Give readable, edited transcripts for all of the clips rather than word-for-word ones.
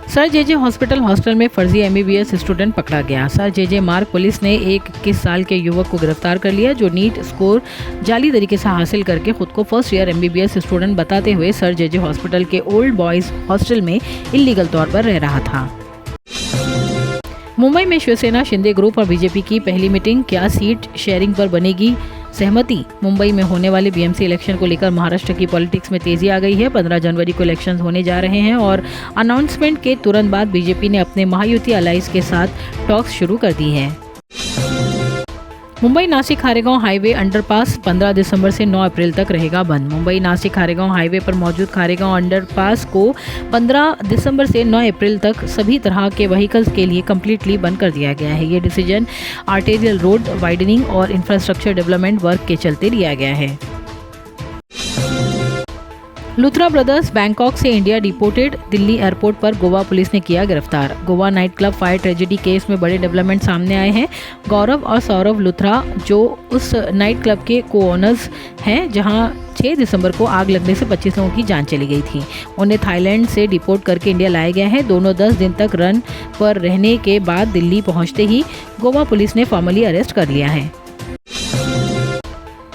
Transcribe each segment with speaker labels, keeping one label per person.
Speaker 1: Sir जे hospital hostel में फर्जी MBBS student पकड़ा गया। सर जे मार्ग पुलिस ने एक 21 साल के युवक को गिरफ्तार कर लिया जो नीट स्कोर जाली तरीके से हासिल करके खुद को फर्स्ट ईयर MBBS स्टूडेंट बताते हुए सर जे हॉस्पिटल के ओल्ड बॉयज हॉस्टल में इल्लीगल तौर पर रह रहा था। मुंबई में शिवसेना शिंदे ग्रुप और बीजेपी की पहली मीटिंग, क्या सीट शेयरिंग पर बनेगी सहमति। मुंबई में होने वाले BMC इलेक्शन को लेकर महाराष्ट्र की पॉलिटिक्स में तेजी आ गई है। 15 जनवरी को इलेक्शंस होने जा रहे हैं और अनाउंसमेंट के तुरंत बाद बीजेपी ने अपने महायुति अलायंस के साथ टॉक्स शुरू कर दी है। मुंबई नासिक खारेगांव हाईवे अंडरपास 15 दिसंबर से 9 अप्रैल तक रहेगा बंद। मुंबई नासिक खारेगांव हाईवे पर मौजूद खारेगांव अंडरपास को 15 दिसंबर से 9 अप्रैल तक सभी तरह के व्हीकल्स के लिए कम्प्लीटली बंद कर दिया गया है। ये डिसीजन आर्टेरियल रोड वाइडनिंग और इंफ्रास्ट्रक्चर डेवलपमेंट वर्क के चलते लिया गया है। लुथरा ब्रदर्स बैंकॉक से इंडिया डिपोर्टेड, दिल्ली एयरपोर्ट पर गोवा पुलिस ने किया गिरफ्तार। Goa night club fire tragedy case में बड़े डेवलपमेंट सामने आए हैं। गौरव और सौरभ लुथरा जो उस नाइट क्लब के को-ओनर्स हैं जहां 6 दिसंबर को आग लगने से 25 लोगों की जान चली गई थी, उन्हें थाईलैंड से डिपोर्ट करके इंडिया लाया गया है। दोनों 10 दिन तक रन पर रहने के बाद दिल्ली पहुंचते ही गोवा पुलिस ने फॉर्मली अरेस्ट कर लिया है।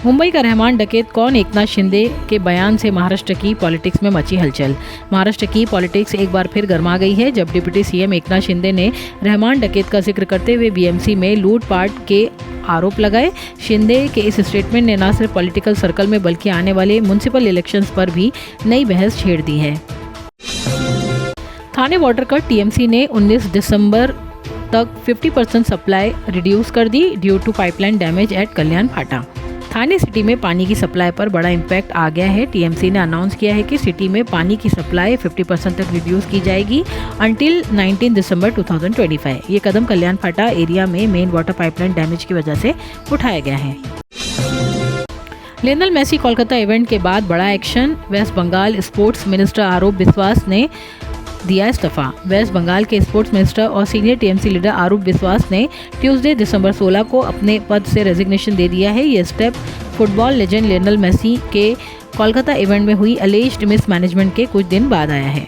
Speaker 1: मुंबई का रहमान डकैत कौन, एकनाथ शिंदे के बयान से महाराष्ट्र की पॉलिटिक्स में मची हलचल। महाराष्ट्र की पॉलिटिक्स एक बार फिर गर्मा गई है जब डिप्टी CM एकनाथ शिंदे ने रहमान डकैत का जिक्र करते हुए BMC में लूटपाट के आरोप लगाए। शिंदे के इस स्टेटमेंट ने न सिर्फ पॉलिटिकल सर्कल में बल्कि आने वाले म्युनिसिपल इलेक्शंस पर भी नई बहस छेड़ दी है। थाने वाटर कट, TMC ने 19 दिसंबर तक 50% सप्लाई रिड्यूस कर दी due to pipeline damage at Kalyan Phata. Thane city में पानी की सप्लाई पर बड़ा इम्पैक्ट आ गया है। TMC ने अनाउंस किया है कि सिटी में पानी की सप्लाई 50% तक रिड्यूस की जाएगी अंटिल 19 दिसंबर 2025। ये कदम कल्याण फाटा एरिया में मेन वाटर पाइपलाइन डैमेज की वजह से उठाया गया है। लियोनेल मेसी कोलकाता इवेंट के बाद बड़ा action, West Bengal sports minister Arup Biswas ने दिया इस्तीफा। वेस्ट बंगाल के स्पोर्ट्स मिनिस्टर और senior TMC leader Arup Biswas ने ट्यूसडे दिसंबर 16 को अपने पद से रेजिग्नेशन दे दिया है। ये step football legend Lionel Messi के कोलकाता इवेंट में हुई अलेज्ड मिसमैनेजमेंट के कुछ दिन बाद आया है।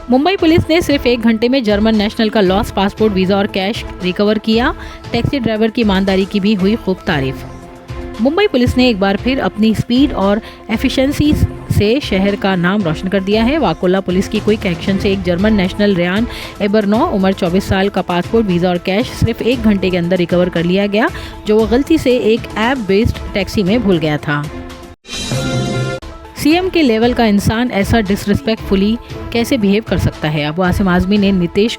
Speaker 1: मुंबई पुलिस ने सिर्फ 1 घंटे में जर्मन नेशनल का लॉस्ट पासपोर्ट, वीजा और कैश रिकवर किया। टैक्सी ड्राइवर की ईमानदारी की भी हुई खूब तारीफ। मुंबई पुलिस ने एक बार फिर अपनी स्पीड और एफिशिएंसी से शहर का नाम रोशन कर दिया है। वाकोला पुलिस की क्विक एक्शन से एक जर्मन नेशनल रेयान एबरनो उम्र 24 साल का पासपोर्ट, वीजा और कैश सिर्फ 1 घंटे के अंदर रिकवर कर लिया गया जो वो गलती से एक ऐप बेस्ड टैक्सी में भूल गया था। CM के लेवल का इंसान ऐसा डिसरिस्पेक्टफुली कैसे बिहेव कर सकता है। अबू आसिम आजमी ने नीतीश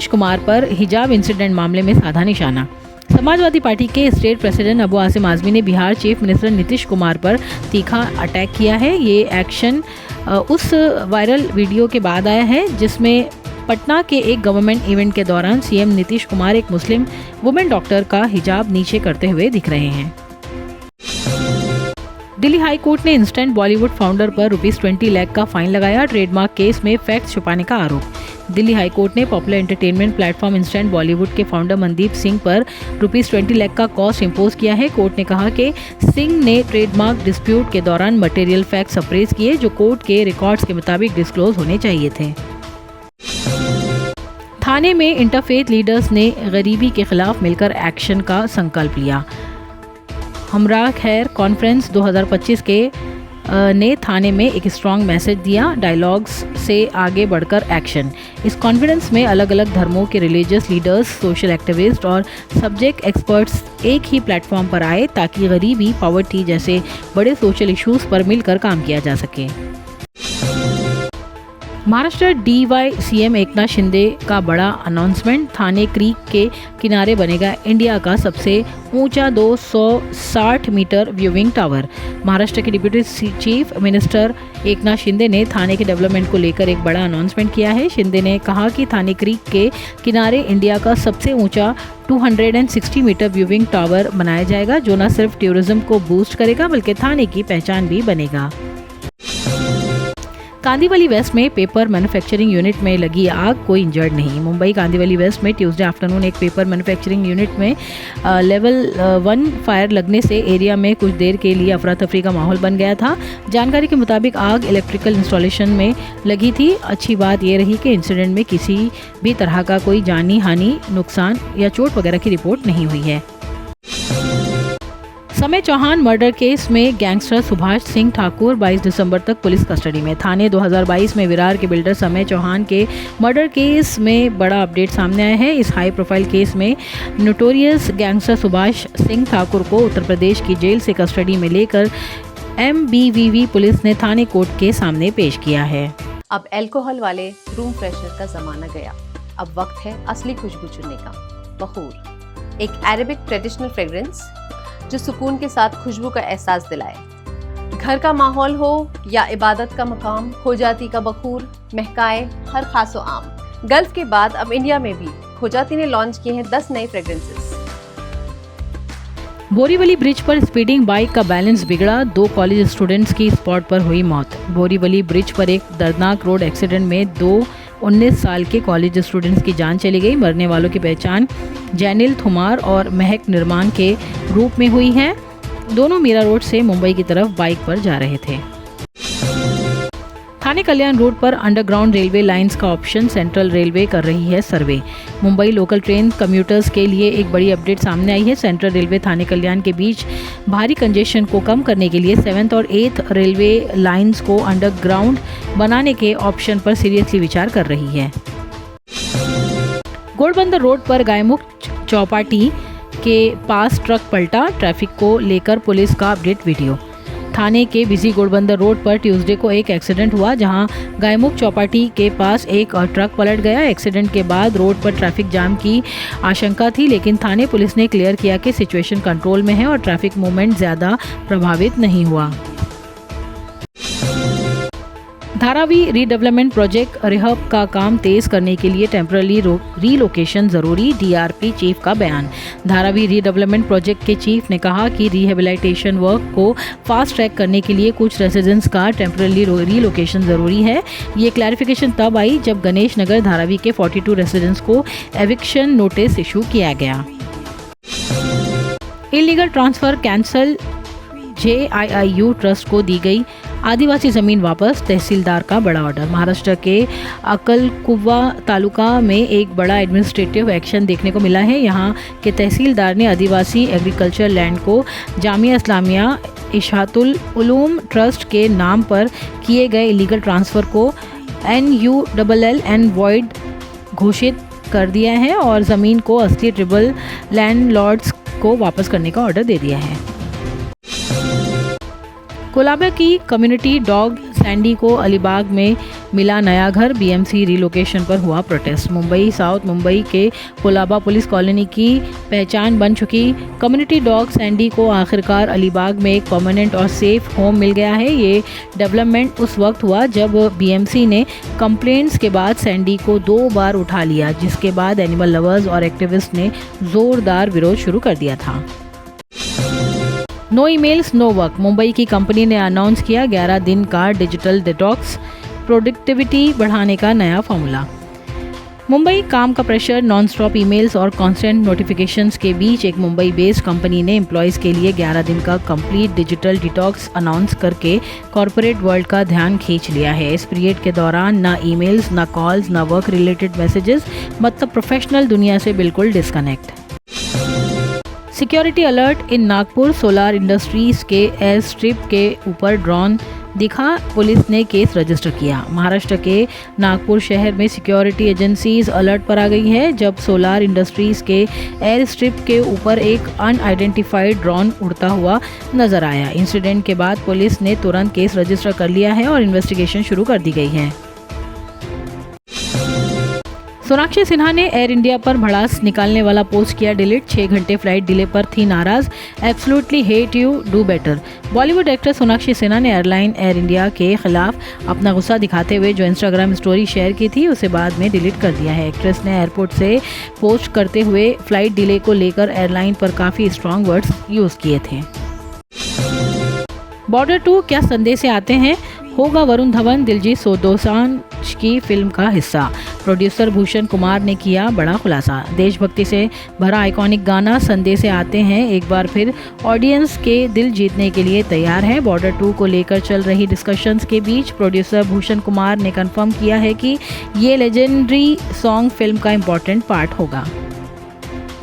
Speaker 1: कुमार पर हिजाब इंसिडेंट मामले में साधा निशाना। समाजवादी पार्टी के स्टेट प्रेसिडेंट अबू आसिम आजमी ने बिहार चीफ मिनिस्टर नीतीश कुमार पर तीखा अटैक किया है। ये एक्शन उस वायरल वीडियो के बाद आया है जिसमें पटना के एक गवर्नमेंट इवेंट के दौरान CM नीतीश कुमार एक मुस्लिम वुमेन डॉक्टर का हिजाब नीचे करते हुए दिख रहे हैं। दिल्ली हाई कोर्ट ने इंस्टेंट बॉलीवुड फाउंडर पर ₹20 लाख का फाइन लगाया। ट्रेडमार्क केस में फैक्ट्स छुपाने का आरोप। दिल्ली हाई कोर्ट ने popular entertainment platform instant Bollywood के फाउंडर मनदीप सिंह पर ₹20 लाख का कॉस्ट इंपोज किया है। कोर्ट ने कहा कि सिंह ने ट्रेडमार्क डिस्प्यूट के दौरान मटेरियल फैक्ट्स अप्रेज किए जो कोर्ट के रिकॉर्ड्स के मुताबिक डिस्क्लोज होने चाहिए थे। थाने में इंटरफेथ लीडर्स ने गरीबी के खिलाफ मिलकर एक्शन का संकल्प लिया। हमरा खैर कॉन्फ्रेंस 2025 के ने थाने में एक स्ट्रॉन्ग मैसेज दिया, डायलॉग्स से आगे बढ़कर एक्शन। इस कॉन्फ्रेंस में अलग अलग धर्मों के रिलीजियस लीडर्स, सोशल एक्टिविस्ट और सब्जेक्ट एक्सपर्ट्स एक ही प्लेटफॉर्म पर आए ताकि गरीबी, पॉवर्टी जैसे बड़े सोशल इश्यूज पर मिलकर काम किया जा सके। महाराष्ट्र DY CM एकनाथ शिंदे का बड़ा अनाउंसमेंट, थाने क्रीक के किनारे बनेगा इंडिया का सबसे ऊंचा 260 मीटर व्यूइंग टावर। महाराष्ट्र के deputy chief minister Eknath Shinde ने थाने के डेवलपमेंट को लेकर एक बड़ा अनाउंसमेंट किया है। शिंदे ने कहा कि थाने क्रीक के किनारे इंडिया का सबसे ऊंचा 260 मीटर व्यूइंग टावर बनाया जाएगा जो न सिर्फ टूरिज्म को बूस्ट करेगा बल्कि थाने की पहचान भी बनेगा। कांदिवली वेस्ट में पेपर मैन्युफैक्चरिंग यूनिट में लगी आग, कोई इंजर्ड नहीं। मुंबई कांदिवली वेस्ट में ट्यूसडे आफ्टरनून एक पेपर मैन्युफैक्चरिंग यूनिट में लेवल 1 फायर लगने से एरिया में कुछ देर के लिए अफरा तफरी का माहौल बन गया था। जानकारी के मुताबिक आग इलेक्ट्रिकल इंस्टॉलेशन में लगी थी। अच्छी बात यह रही कि इंसिडेंट में किसी भी तरह का कोई जानी हानि, नुकसान या चोट वगैरह की रिपोर्ट नहीं हुई है। समय चौहान मर्डर केस में गैंगस्टर सुभाष सिंह ठाकुर 22 दिसंबर तक पुलिस कस्टडी में। थाने 2022 में विरार के बिल्डर समय चौहान के मर्डर केस में बड़ा अपडेट सामने आया है। इस हाई प्रोफाइल केस में नोटोरियस गैंगस्टर सुभाष सिंह ठाकुर को उत्तर प्रदेश की जेल से कस्टडी में लेकर MBVV पुलिस ने थाने कोर्ट के सामने पेश किया है।
Speaker 2: अब अल्कोहल वाले रूम फ्रेशनर का जमाना गया। अब वक्त है असली खुशबू चुनने का। बखूर, एक अरेबिक ट्रेडिशनल फ्रेग्रेंस जो सुकून के साथ खुशबू का एहसास दिलाए। घर का माहौल हो या इबादत का मकाम, खोजाती का बखूर महकाए हर खासो आम। गल्फ के बाद अब इंडिया में भी खोजाती ने लॉन्च किए हैं 10 नए फ्रेग्रेंसेस।
Speaker 1: बोरीवली ब्रिज पर स्पीडिंग बाइक का बैलेंस बिगड़ा, 2 कॉलेज स्टूडेंट्स की स्पॉट पर हुई मौत। बोरीवली ब्रिज पर एक दर्दनाक रोड एक्सीडेंट में 2 19 साल के कॉलेज स्टूडेंट्स की जान चली गई। मरने वालों की पहचान जैनिल थुमार और महक निर्माण के रूप में हुई है। दोनों मीरा रोड से मुंबई की तरफ बाइक पर जा रहे थे। थाने कल्याण रोड पर अंडरग्राउंड रेलवे लाइंस का ऑप्शन सेंट्रल रेलवे कर रही है सर्वे। मुंबई लोकल ट्रेन कम्यूटर्स के लिए एक बड़ी अपडेट सामने आई है। सेंट्रल रेलवे थाने कल्याण के बीच भारी कंजेशन को कम करने के लिए 7th और 8th रेलवे लाइंस को अंडरग्राउंड बनाने के ऑप्शन पर सीरियसली विचार कर रही है। घोड़बंदर रोड पर गायमुख चौपाटी के पास ट्रक पलटा, ट्रैफिक को लेकर पुलिस का अपडेट वीडियो। थाने के बिजी घोड़बंदर रोड पर ट्यूसडे को एक एक्सीडेंट हुआ जहां गायमुख चौपाटी के पास एक ट्रक पलट गया। एक्सीडेंट के बाद रोड पर ट्रैफिक जाम की आशंका थी, लेकिन थाने पुलिस ने क्लियर किया कि सिचुएशन कंट्रोल में है और ट्रैफिक मूवमेंट ज़्यादा प्रभावित नहीं हुआ। धारावी रीडेवलपमेंट प्रोजेक्ट रिहब का काम तेज करने के लिए टेम्पररी रीलोकेशन जरूरी, DRP चीफ का बयान। धारावी रीडेवलपमेंट प्रोजेक्ट के चीफ ने कहा कि रिहेबिलिटेशन वर्क को फास्ट ट्रैक करने के लिए कुछ रेजिडेंट्स का टेम्पररी रीलोकेशन जरूरी है। ये क्लैरिफिकेशन तब आई जब गणेश नगर धारावी के 42 रेजिडेंट्स को एविक्शन नोटिस इशू किया गया। Illegal transfer cancel, JIIU trust को दी गई आदिवासी जमीन वापस, तहसीलदार का बड़ा ऑर्डर। महाराष्ट्र के अक्कलकुवा तालुका में एक बड़ा एडमिनिस्ट्रेटिव एक्शन देखने को मिला है। यहाँ के तहसीलदार ने आदिवासी एग्रीकल्चर लैंड को जामिया इस्लामिया इशातुल उलूम ट्रस्ट के नाम पर किए गए इलीगल ट्रांसफ़र को NULLN वॉइड घोषित कर दिया है और ज़मीन को असली ट्रिबल लैंडलॉर्ड्स को वापस करने का ऑर्डर दे दिया है। कोलाबा की कम्युनिटी डॉग सैंडी को अलीबाग में मिला नया घर, BMC रिलोकेशन पर हुआ प्रोटेस्ट। मुंबई साउथ मुंबई के कोलाबा पुलिस कॉलोनी की पहचान बन चुकी कम्युनिटी डॉग सैंडी को आखिरकार अलीबाग में एक परमानेंट और सेफ होम मिल गया है। ये डेवलपमेंट उस वक्त हुआ जब BMC ने कंप्लेंट्स के बाद सैंडी को 2 बार उठा लिया, जिसके बाद एनिमल लवर्स और एक्टिविस्ट ने जोरदार विरोध शुरू कर दिया था। No emails no work, Mumbai की कंपनी ने अनाउंस किया 11 दिन का डिजिटल डिटॉक्स, प्रोडक्टिविटी बढ़ाने का नया फॉर्मूला। मुंबई काम का प्रेशर, नॉन स्टॉप ईमेल्स और कांस्टेंट नोटिफिकेशंस के बीच एक मुंबई बेस्ड कंपनी ने एम्प्लॉयज़ के लिए 11 दिन का कंप्लीट डिजिटल डिटॉक्स अनाउंस करके कॉरपोरेट वर्ल्ड का ध्यान खींच लिया है। इस पीरियड के दौरान ना ईमेल्स, ना कॉल्स, ना वर्क रिलेटेड मैसेजेस, मतलब प्रोफेशनल दुनिया से बिल्कुल डिस्कनेक्ट। सिक्योरिटी अलर्ट इन नागपुर, सोलार इंडस्ट्रीज के एयर स्ट्रिप के ऊपर ड्रोन दिखा, पुलिस ने केस रजिस्टर किया। महाराष्ट्र के नागपुर शहर में सिक्योरिटी एजेंसीज अलर्ट पर आ गई है जब सोलार इंडस्ट्रीज के एयर स्ट्रिप के ऊपर एक अनआइडेंटिफाइड ड्रोन उड़ता हुआ नजर आया। इंसिडेंट के बाद पुलिस ने तुरंत केस रजिस्टर कर लिया है और इन्वेस्टिगेशन शुरू कर दी गई है। सोनाक्षी सिन्हा ने एयर इंडिया पर भड़ास निकालने वाला पोस्ट किया डिलीट, 6 घंटे फ्लाइट डिले पर थी नाराज, absolutely hate you, do better. Bollywood actor Sonakshi Sinha ने एयरलाइन एयर इंडिया के खिलाफ अपना गुस्सा दिखाते हुए जो इंस्टाग्राम स्टोरी शेयर की थी उसे बाद में डिलीट कर दिया है। एक्ट्रेस ने एयरपोर्ट से पोस्ट करते हुए फ्लाइट डिले को लेकर एयरलाइन पर काफ़ी स्ट्रॉन्ग वर्ड्स यूज़ किए थे। बॉर्डर 2 क्या संदेश से आते हैं, होगा वरुण धवन दिलजीत दोसांझ की फिल्म का हिस्सा। प्रोड्यूसर भूषण कुमार ने किया बड़ा खुलासा। देशभक्ति से भरा आइकॉनिक गाना संदेश से आते हैं एक बार फिर ऑडियंस के दिल जीतने के लिए तैयार है। बॉर्डर 2 को लेकर चल रही डिस्कशंस के बीच प्रोड्यूसर भूषण कुमार ने कंफर्म किया है कि ये लेजेंडरी सॉन्ग फिल्म का इम्पोर्टेंट पार्ट होगा।